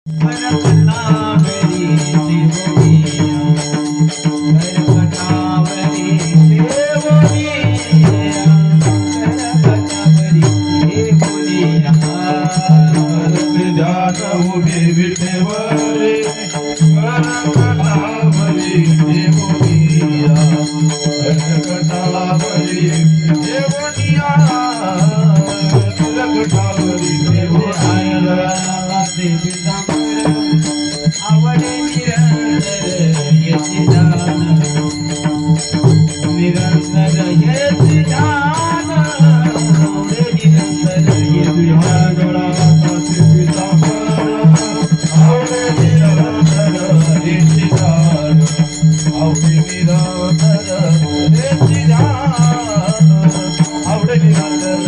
करकटावरी देवोनिया करकटावरी देवोनिया करकटावरी देवोनिया जात उभे विठेवरे करकटावरी देवोनिया करकटावरी देवोनिया करकटावरी देवोनिया आवडे निरंतर येची दान निरंतर येची दान आवडे निरंतर येची दान आवडे निरंतर येची दान आवडे निरंतर येची दान आवडे निरंतर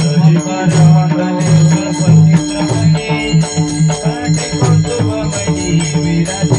गणपती प्रभणे विराज